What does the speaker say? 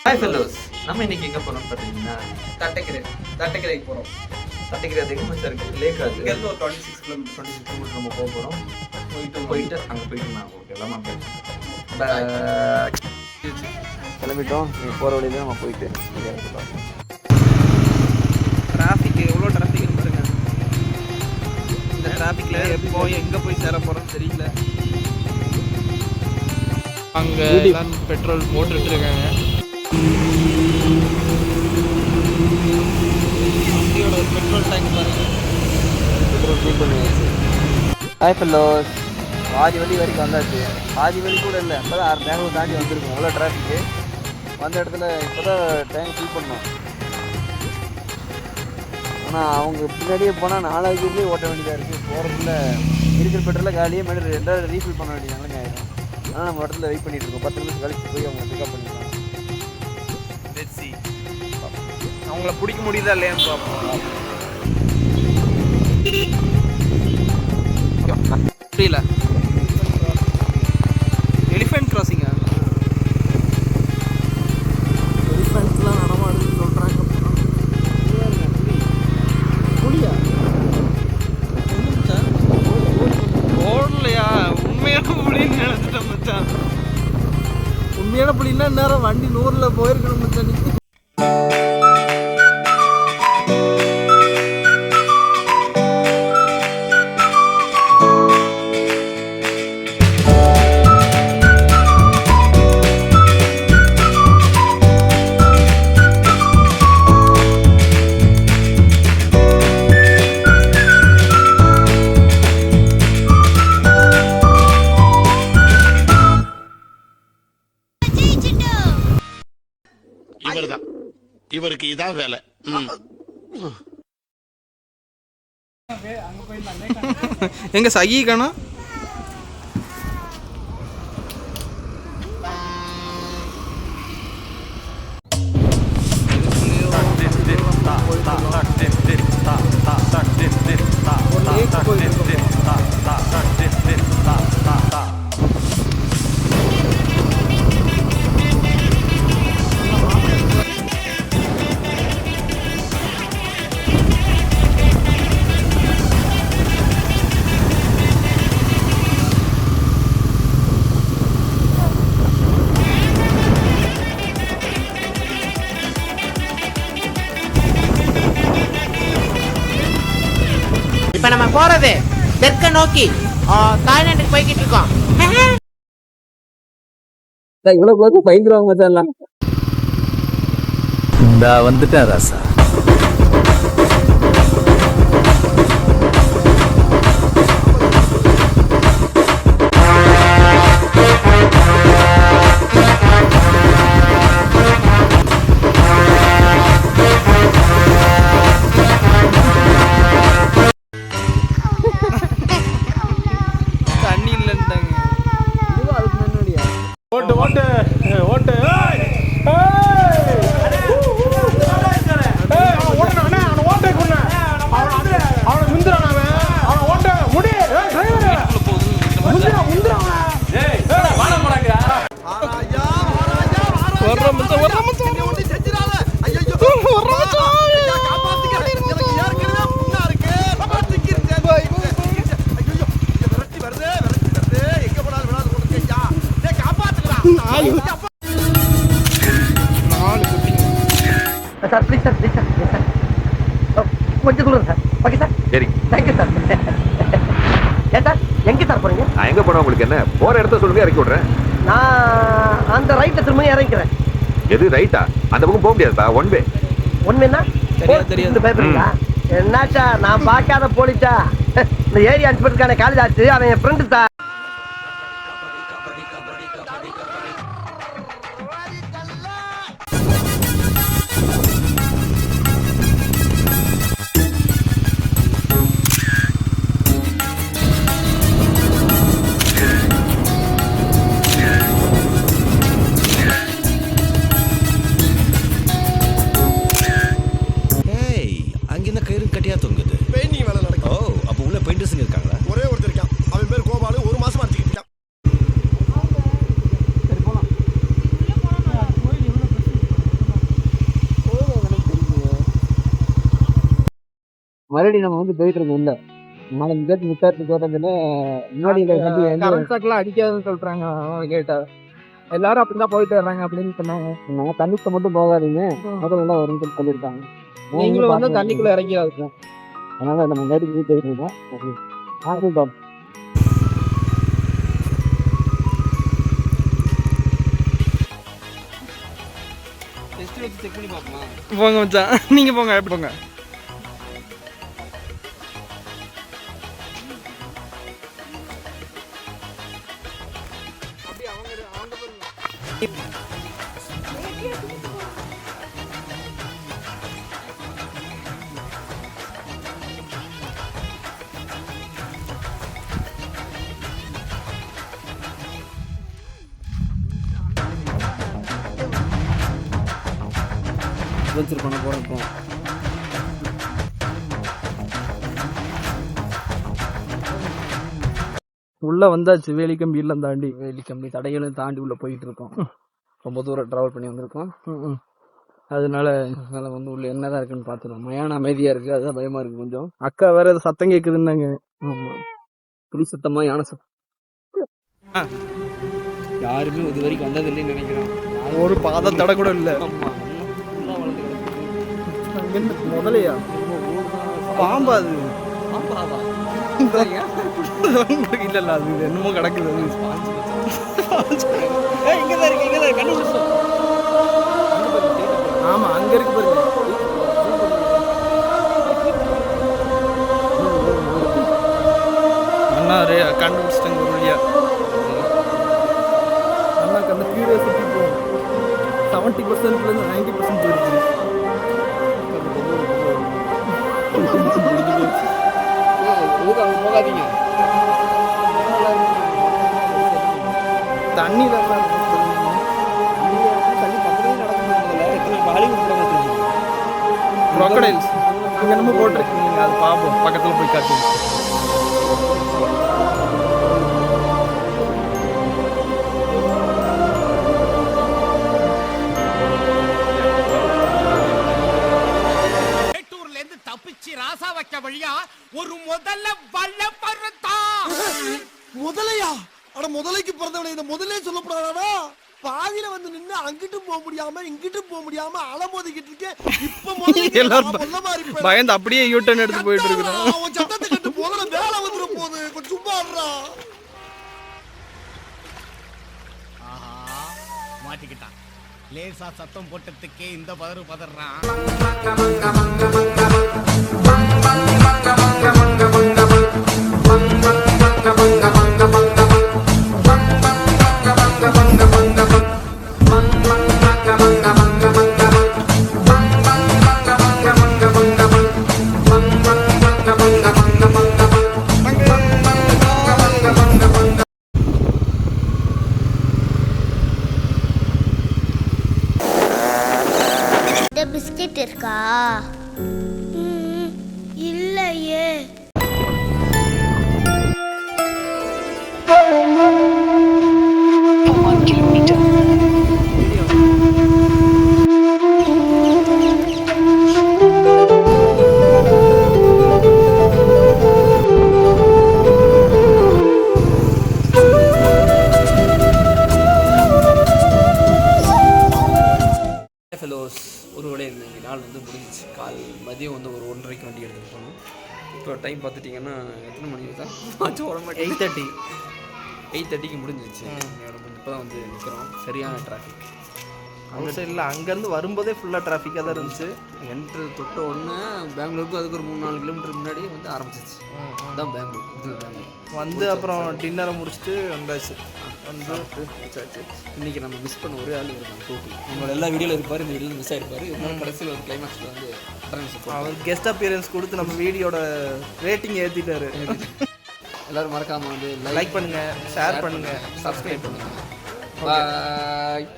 Hi fellows, நம்ம இன்னைக்கு எங்கே போகிறோம்னு பார்த்தீங்கன்னா தட்டக்கரைக்கு போகிறோம். தட்டக்கரை அது எங்கே சார் இருக்குது? லேக் அது இங்கேருந்து ஒரு 26 கிலோமீட்டர் நம்ம போக போகிறோம். போயிட்டு அங்கே போயிட்டு நான் உங்களுக்கு எல்லாம் அப்டேட் கிளம்பிட்டோம். நீங்கள் போகிற வழியில நம்ம போயிட்டு டிராஃபிக் எவ்வளோ டிராஃபிக் பாருங்க. இந்த டிராஃபிக்கில் எப்போ எங்கே போய் சேர போகிறோம்னு தெரியல. அங்கே எல்லாம் பெட்ரோல் போட்டுட்டு இருக்காங்க. பெட்ரோல் டேங்க் பாருங்க. பெட்ரோல் ஃபீல் பண்ணியாச்சு. ஹாய் ஃபெல்லோஸ், பாதி வழி வரைக்கும் வந்தாச்சு. பாதி வழி கூட இல்லை, இப்போ தான் பெங்களூர் தாண்டி வந்திருக்கோம். அவ்வளோ டிராஃபிக்கு வந்த இடத்துல இப்போ தான் டேங்க் ஃபில் பண்ணோம். ஆனால் அவங்க பின்னாடியே போனால் 4 கிலோமீட்டர் ஓட்ட வேண்டியதாக இருக்குது. போகிறதுல இருக்கிற பெட்ரோலில் காலியே மேலே 2 ரீஃபில் பண்ண வேண்டிய நிலைமை ஆகிடும். ஆனால் நம்ம இடத்துல வெயிட் பண்ணிட்டு இருக்கோம். 10 நிமிஷம் கழிச்சு போய் அவங்க பிக்கப் பண்ணிக்கலாம். அவங்கள பிடிக்க முடியுதா இல்லையான்னு பார்ப்போம். புரியல. எலிஃபென்ட் கிராசிங்கா? எலிஃபென்ட்லாம் நடமாடுன்னு சொல்கிறாங்க. புலியா? ஓடலையா? உண்மையான புலின்னு நினைச்சிட்டேன் மச்சான். உண்மையான புலின்னா நேரம் வண்டி 100ல் போயிருக்கணும் மச்சான். இவருக்கு இதான் வேலை. எங்க சகி காணோம்? இப்ப நம்ம போறது தெற்க நோக்கி தாய்லாந்துக்கு போய்கிட்டு இருக்கோம். இவ்வளவு போது பயந்துருவாங்க மச்சான். இந்தா வந்துட்டேன் ராசா. ஓட்டு ஓட்டு ஓட்டு sir please sir please sir please sir கொஞ்சம் சொல்லுங்க சார். ஓகே சார், சரி, தேங்க்யூ சார். ஏன் சார் எங்கே சார் போகிறீங்க? நான் எங்கே போனால் உங்களுக்கு என்ன? போகிற இடத்த சொல்லுங்க, இறக்கி விட்றேன். நான் அந்த ரைட்டில் திரும்ப இறங்கிக்கிறேன். எது ரைட்டா? அந்த பக்கம் போக முடியாதுப்பா, ஒன் வே. ஒன்றுன்னா தெரியாது. பயப்படுறீங்களா? என்னாச்சா நான் பார்க்காத போலீஸா? இந்த ஏரியா இன்ஸ்பெக்டருக்கான காலேஜ் ஆச்சு, அவன் என் ஃப்ரெண்டு சார். கயிறு கட்டியா தொங்குது. பெயிண்டிங் வேலை நடக்கும். ஓ, அப்ப உள்ள பெயிண்டர்ஸ் இருக்காங்களா? ஒரே ஒருத்தர் இருக்கான். அவன் பேர் கோபாலு. மறுபடியும் நம்ம வந்து போயிட்டு இருக்கோம் இல்லை 4 பேருக்கு முத்தாயிரத்துக்கு போகிறதுல முன்னாடி கரண்ட் ஷாக்லாம் அடிக்காதுன்னு சொல்றாங்க கேட்டா. எல்லாரும் அப்படிதான் போயிட்டு வர்றாங்க அப்படின்னு சொன்னாங்க. தண்ணிக்கு மட்டும் போகாதீங்க முதல்ல வரும்னு சொல்லியிருக்காங்க. நீங்களும் வந்து தண்ணிக்குள்ள இறங்கிடாது. அதனால நம்ம நேரத்துக்கு போயிட்டு இருக்கோம். போங்க மச்சான், நீங்க போங்க எப்படி போங்க. அட்வென்ச்சர் பண்ண போகிறோம். உள்ள வந்தாச்சு, வேலிக்கம்பி இல்லம் தாண்டி. வேலிக்கம்பி தடைகளும் தாண்டி உள்ள போயிட்டு இருக்கோம். ரொம்ப தூரம் டிராவல் பண்ணி வந்திருக்கோம். அதனால வந்து உள்ள என்னதான் இருக்குன்னு பார்த்துருவோம். மயான அமைதியா இருக்கு, அதுதான் பயமா இருக்கு கொஞ்சம். அக்கா வேற ஏதோ சத்தம் கேக்குதுன்னாங்க. ஆமா, புலி சத்தமா யானை சத்தம். யாருமே இது வரைக்கும் வந்தது இல்லைன்னு நினைக்கிறேன். ஒரு பாத தடை கூட இல்ல. முதலையா பாம்பா? அது இல்ல இல்ல, அது என்னமோ கிடக்குது. ஆமா, அங்க இருக்கு பாருங்க. அண்ணாரு கண்டுபிடிச்சிட்டாங்க ஒரு வழியா. அண்ணாக்கு அந்த கியூரியாசிட்டி போகும் 70%லேருந்து 90% போயிடுச்சு. போகாதீங்க, தண்ணி தான் crocodiles அங்க நம்ம போட்டிருக்கீங்க. அது பாப்போம், பக்கத்துல போய் காட்டுங்க. தப்பிச்சு ராசா வைக்க வழியா ஒரு முதல்ல வல்ல பறத்தான். முதலையா? அட முதலைக்கு பிறந்தவனே, இந்த முதலே சொல்லப்படாதா? பாதியில வந்து நின்று அங்கிட்டும் போக முடியாம இங்கிட்டும் போக முடியாம அலமோதிக்கிட்டு இருக்கேன். இப்ப எல்லாரும் பயந்து அப்படியே யூட்டர்ன் எடுத்து போயிட்டு இருக்கிறோம். அவன் சத்தத்தை கட்டு முதல்ல வேலை வந்துட போகுது. கொஞ்சம் சும்மா இருடா. மாட்டிக்கிட்டான். லேசா சத்தம் போட்டதுக்கே இந்த பதறான். பிஸ்கெட் இருக்கா? இல்லையே. ஒரு வேலை இன்னைக்கு நாள் வந்து முடிஞ்சிச்சு. மதியம் வந்து ஒரு 1:30க்கு வண்டி எடுத்துகிட்டு போனோம். இப்போ டைம் பார்த்துட்டிங்கன்னா எத்தனை மணிக்கு தான் ஆச்சு? 8:30க்கு முடிஞ்சிச்சு. இப்போ தான் வந்து நிற்கிறோம். சரியான டிராஃபிக். அந்த சைடில் அங்கேருந்து வரும்போதே ஃபுல்லாக டிராஃபிக்காக தான் இருந்துச்சு. என்ட்ரு தொட்ட உடனே பெங்களூருக்கு அதுக்கு ஒரு 3-4 கிலோமீட்டர் முன்னாடி வந்து ஆரம்பிச்சிச்சு. அதுதான் பெங்களூர். இது பெங்களூர் வந்து அப்புறம் டின்னரை முடிச்சுட்டு வந்தாச்சு. வந்து இன்றைக்கி நம்ம மிஸ் பண்ண ஒரே ஆள் இருக்காங்க. டோட்டல் உங்களோட எல்லா வீடியோவில் இருப்பார், இந்த வீடியோவில் மிஸ் ஆகிருப்பார். இருந்தாலும் கடைசியில் ஒரு கிளைமேக்ஸில் வந்து அவர் கெஸ்ட் அப்பியரன்ஸ் கொடுத்து நம்ம வீடியோட ரேட்டிங் ஏற்றிட்டாரு. எல்லோரும் மறக்காமல் வந்து லைக் பண்ணுங்கள், ஷேர் பண்ணுங்கள், சப்ஸ்கிரைப் பண்ணுங்கள். பாய்.